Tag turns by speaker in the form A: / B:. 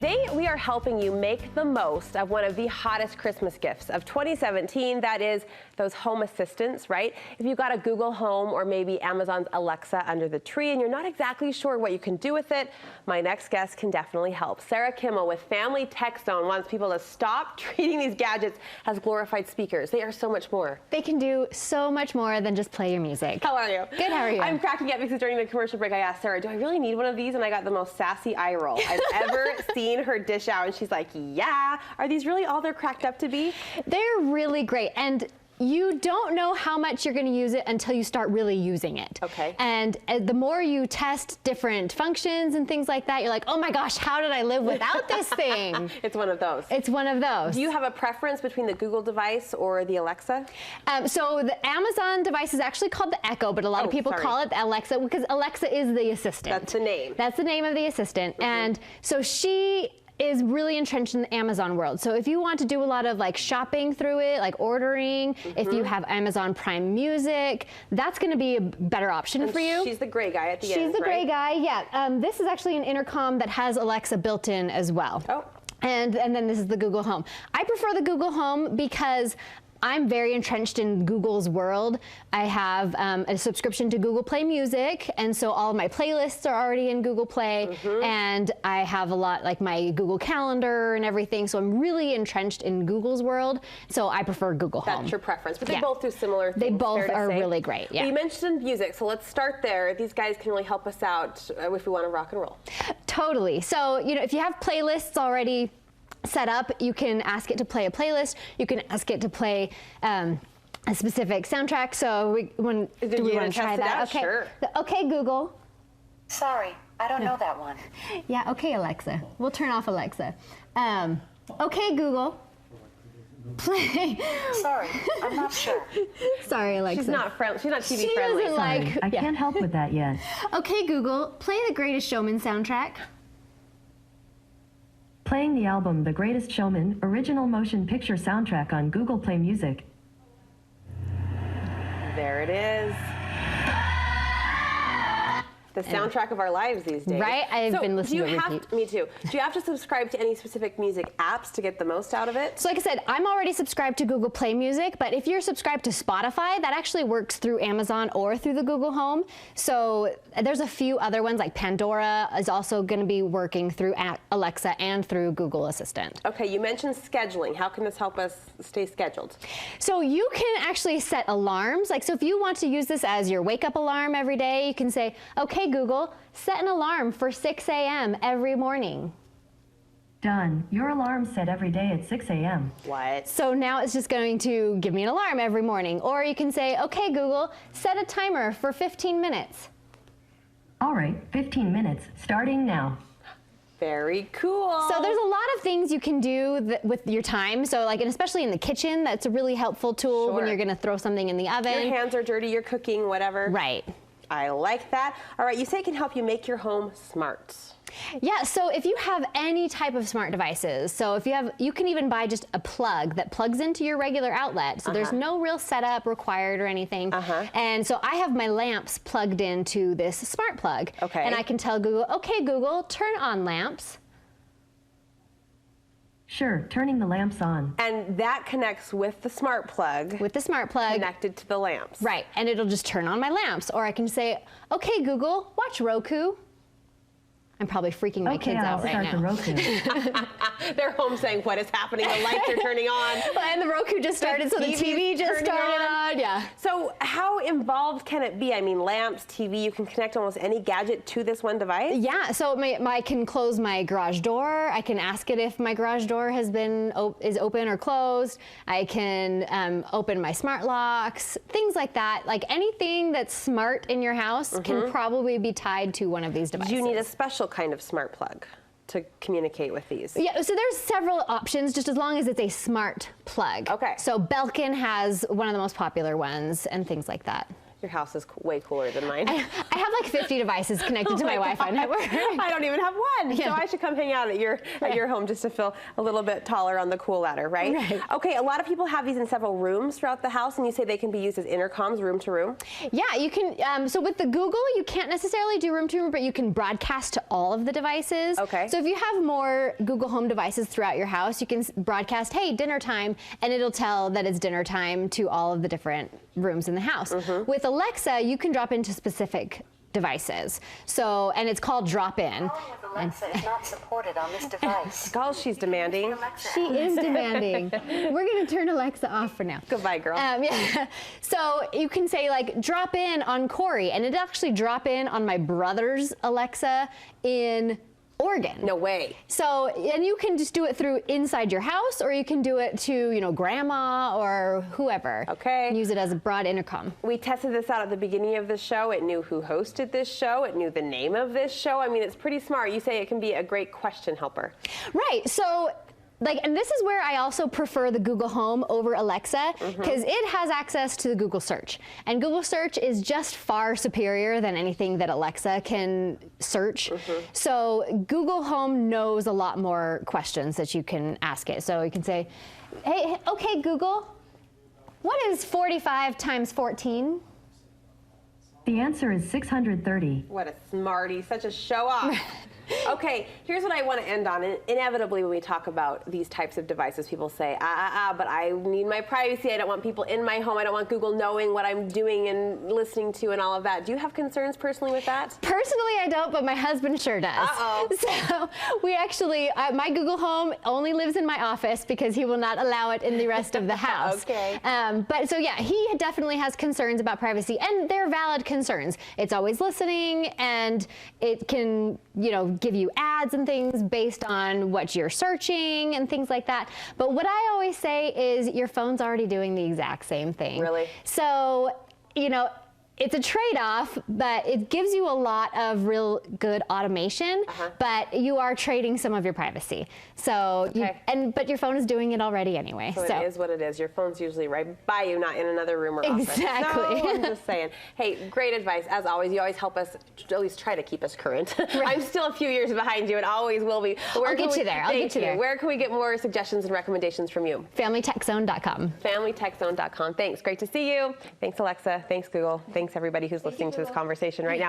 A: Today, we are helping you make the most of one of the hottest Christmas gifts of 2017. That is those home assistants, right? If you've got a Google Home or maybe Amazon's Alexa under the tree and you're not exactly sure what you can do with it, my next guest can definitely help. Sarah Kimmel with Family Tech Zone wants people to stop treating these gadgets as glorified speakers. They are so much more.
B: They can do so much more than just play your music.
A: How are you?
B: Good, how are you?
A: I'm cracking up because during the commercial break, I asked Sarah, do I really need one of these? And I got the most sassy eye roll I've ever seen her dish out. And she's like, yeah. Are these really all they're cracked up to be?
B: They're really great. And you don't know how much you're going to use it until you start really using it.
A: Okay.
B: And the more you test different functions and things like that, you're like, oh my gosh, how did I live without this thing?
A: It's one of those.
B: It's one of those.
A: Do you have a preference between the Google device or the Alexa?
B: So the Amazon device is actually called the Echo, but a lot of people call it the Alexa because Alexa is the assistant.
A: That's the name.
B: That's the name of the assistant. And so she is really entrenched in the Amazon world. So if you want to do a lot of like shopping through it, like ordering, if you have Amazon Prime Music, that's going to be a better option for you.
A: She's the gray guy at the end,
B: She's the gray guy, yeah. This is actually an intercom that has Alexa built in as well.
A: Oh.
B: And then this is the Google Home. I prefer the Google Home because I'm very entrenched in Google's world. I have a subscription to Google Play Music, and so all of my playlists are already in Google Play, and I have a lot, like my Google Calendar and everything, so I'm really entrenched in Google's world, so I prefer Google Home.
A: That's your preference, but they both do similar things.
B: They both are really great, yeah.
A: Well, you mentioned music, so let's start there. These guys can really help us out if we want to rock and roll.
B: Totally. So, you know, if you have playlists already set up, you can ask it to play a playlist. You can ask it to play a specific soundtrack. So do we want to try that?
A: Okay. Sure.
B: Okay, Google.
C: Sorry, I don't know that one.
B: Yeah, okay, Alexa. We'll turn off Alexa. Okay, Google. Play.
C: Sorry, I'm not sure.
B: Sorry, Alexa.
A: She's not friendly. She's not TV friendly.
B: Doesn't like.
D: I can't help with that yet.
B: Okay, Google. Play the Greatest Showman soundtrack.
D: Playing the album The Greatest Showman original motion picture soundtrack on Google Play Music.
A: There it is. The soundtrack of our lives these days.
B: Right? I've been listening to it repeat.
A: Me too. Do you have to subscribe to any specific music apps to get the most out of it?
B: So like I said, I'm already subscribed to Google Play Music, but if you're subscribed to Spotify, that actually works through Amazon or through the Google Home. So there's a few other ones, like Pandora is also going to be working through Alexa and through Google Assistant.
A: Okay, you mentioned scheduling. How can this help us stay scheduled?
B: So you can actually set alarms. Like, so if you want to use this as your wake up alarm every day, you can say, okay, Google, set an alarm for 6 a.m. every morning.
D: Done. Your alarm's set every day at 6 a.m.
A: What?
B: So now it's just going to give me an alarm every morning. Or you can say, okay, Google, set a timer for 15 minutes.
D: All right, 15 minutes, starting now.
A: Very cool.
B: So there's a lot of things you can do with your time. So like, and especially in the kitchen, that's a really helpful tool when you're going to throw something in the oven.
A: Your hands are dirty, you're cooking, whatever.
B: Right.
A: I like that. All right, you say it can help you make your home smart.
B: Yeah, so if you have any type of smart devices, so if you can even buy just a plug that plugs into your regular outlet. So there's no real setup required or anything. And so I have my lamps plugged into this smart plug.
A: Okay.
B: And I can tell Google, okay, Google, turn on lamps.
D: Sure, turning the lamps on.
A: And that connects with the smart plug.
B: With the smart plug.
A: Connected to the lamps.
B: Right, and it'll just turn on my lamps. Or I can say, okay, Google, watch Roku. I'm probably freaking my kids out right now.
D: I'll start the Roku.
A: They're home saying, what is happening? The lights are turning on.
B: And the Roku just started, so the TV just started on. Yeah.
A: So how involved can it be? I mean, lamps, TV, you can connect almost any gadget to this one device?
B: Yeah, so I can close my garage door. I can ask it if my garage door is open or closed. I can open my smart locks, things like that. Like anything that's smart in your house can probably be tied to one of these devices.
A: You need a special kind of smart plug to communicate with these.
B: Yeah, so there's several options, just as long as it's a smart plug.
A: Okay.
B: So Belkin has one of the most popular ones and things like that.
A: Your house is way cooler than mine.
B: I have like 50 devices connected to my Wi-Fi network.
A: I don't even have one, so I should come hang out at your home just to feel a little bit taller on the cool ladder, right? Okay, a lot of people have these in several rooms throughout the house, and you say they can be used as intercoms, room to room.
B: Yeah, you can. So with the Google, you can't necessarily do room to room, but you can broadcast to all of the devices.
A: Okay.
B: So if you have more Google Home devices throughout your house, you can broadcast, hey, dinner time, and it'll tell that it's dinner time to all of the different rooms in the house. With Alexa, you can drop into specific devices. So, and it's called drop-in.
C: Calling with Alexa is not supported on this device.
A: God, she's demanding.
B: She is demanding. We're going to turn Alexa off for now.
A: Goodbye, girl.
B: Yeah. So you can say like drop in on Corey, and it actually drop in on my brother's Alexa in Oregon.
A: No way.
B: So, and you can just do it through inside your house, or you can do it to, you know, grandma or whoever.
A: Okay.
B: And use it as a broad intercom.
A: We tested this out at the beginning of the show. It knew who hosted this show. It knew the name of this show. I mean, it's pretty smart. You say it can be a great question helper.
B: Right. So, like, and this is where I also prefer the Google Home over Alexa, because it has access to the Google search. And Google search is just far superior than anything that Alexa can search. So Google Home knows a lot more questions that you can ask it. So you can say, hey, okay, Google, what is 45 times 14?
D: The answer is 630.
A: What a smarty, such a show off. Okay, here's what I want to end on. Inevitably, when we talk about these types of devices, people say, but I need my privacy. I don't want people in my home. I don't want Google knowing what I'm doing and listening to and all of that. Do you have concerns personally with that?
B: Personally, I don't, but my husband sure does.
A: Uh-oh.
B: So we actually, my Google Home only lives in my office because he will not allow it in the rest of the house.
A: Okay.
B: But so yeah, he definitely has concerns about privacy, and they're valid concerns. It's always listening, and it can, you know, give you ads and things based on what you're searching and things like that. But what I always say is your phone's already doing the exact same thing.
A: Really?
B: So, you know, it's a trade-off, but it gives you a lot of real good automation, but you are trading some of your privacy. So, but your phone is doing it already anyway.
A: So it is what it is. Your phone's usually right by you, not in another room or office.
B: Exactly.
A: So I'm just saying. Hey, great advice. As always, you always help us, at least try to keep us current. I'm still a few years behind you and always will be.
B: I'll get you there. I'll get you there.
A: Where can we get more suggestions and recommendations from you?
B: FamilyTechZone.com.
A: FamilyTechZone.com. Thanks. Great to see you. Thanks, Alexa. Thanks, Google. Thanks, everybody who's listening to this conversation right now.